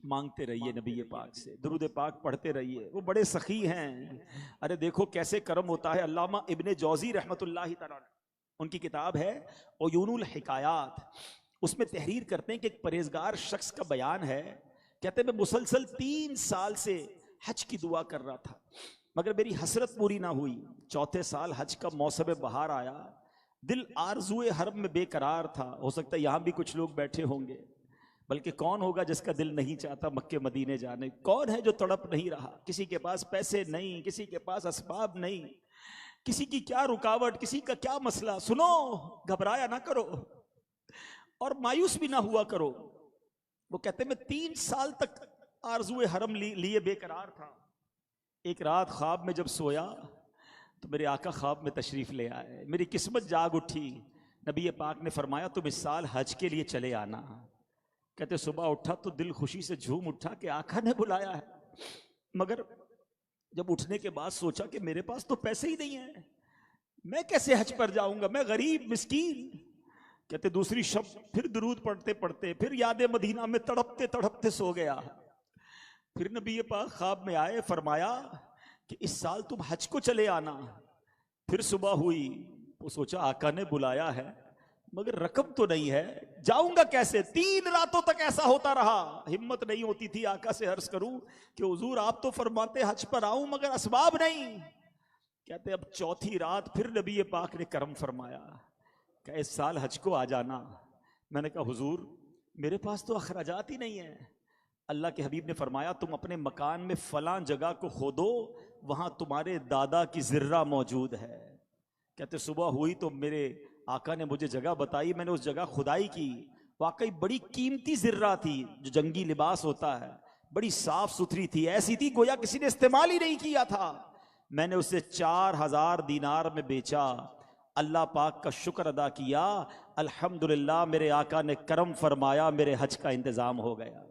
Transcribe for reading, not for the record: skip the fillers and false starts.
مانگتے رہیے نبی پاک سے، درود پاک پڑھتے رہیے، وہ بڑے سخی ہیں۔ ارے دیکھو کیسے کرم ہوتا ہے۔ علامہ ابن جوزی رحمت اللہ تعالی، ان کی کتاب ہے عیون الحکایات، اس میں تحریر کرتے ہیں کہ ایک پرہیزگار شخص کا بیان ہے، کہتے ہیں میں مسلسل 3 سال سے حج کی دعا کر رہا تھا مگر میری حسرت پوری نہ ہوئی۔ چوتھے سال حج کا موسم بہار آیا، دل آرزوئے حرم میں بے قرار تھا۔ ہو سکتا ہے یہاں بھی کچھ لوگ بیٹھے ہوں گے، بلکہ کون ہوگا جس کا دل نہیں چاہتا مکے مدینے جانے؟ کون ہے جو تڑپ نہیں رہا؟ کسی کے پاس پیسے نہیں، کسی کے پاس اسباب نہیں، کسی کی کیا رکاوٹ، کسی کا کیا مسئلہ۔ سنو، گھبرایا نہ کرو اور مایوس بھی نہ ہوا کرو۔ وہ کہتے میں 3 سال تک آرزوئے حرم لیے بے قرار تھا۔ ایک رات خواب میں جب سویا تو میرے آقا خواب میں تشریف لے آئے، میری قسمت جاگ اٹھی۔ نبی پاک نے فرمایا تم اس سال حج کے لیے چلے آنا۔ کہتے صبح اٹھا تو دل خوشی سے جھوم اٹھا کہ آقا نے بلایا ہے، مگر جب اٹھنے کے بعد سوچا کہ میرے پاس تو پیسے ہی نہیں ہیں، میں کیسے حج پر جاؤں گا، میں غریب مسکین۔ کہتے دوسری شب پھر درود پڑھتے پڑھتے پھر یاد مدینہ میں تڑپتے تڑپتے سو گیا۔ پھر نبی پاک خواب میں آئے، فرمایا کہ اس سال تم حج کو چلے آنا۔ پھر صبح ہوئی، وہ سوچا آقا نے بلایا ہے مگر رقم تو نہیں ہے، جاؤں گا کیسے؟ 3 راتوں تک ایسا ہوتا رہا، ہمت نہیں ہوتی تھی آقا سے عرض کروں کہ حضور آپ تو فرماتے حج پر آؤں مگر اسباب نہیں۔ کہتے اب چوتھی رات پھر نبی پاک نے کرم فرمایا کہ اس سال حج کو آ جانا۔ میں نے کہا حضور میرے پاس تو اخراجات ہی نہیں ہیں۔ اللہ کے حبیب نے فرمایا تم اپنے مکان میں فلاں جگہ کو کھودو، وہاں تمہارے دادا کی ذرہ موجود ہے۔ کہتے صبح ہوئی تو میرے آقا نے مجھے جگہ بتائی، میں نے اس جگہ کھدائی کی، واقعی بڑی قیمتی ذرہ تھی، جو جنگی لباس ہوتا ہے، بڑی صاف ستھری تھی، ایسی تھی گویا کسی نے استعمال ہی نہیں کیا تھا۔ میں نے اسے 4000 دینار میں بیچا، اللہ پاک کا شکر ادا کیا، الحمدللہ میرے آقا نے کرم فرمایا، میرے حج کا انتظام ہو گیا۔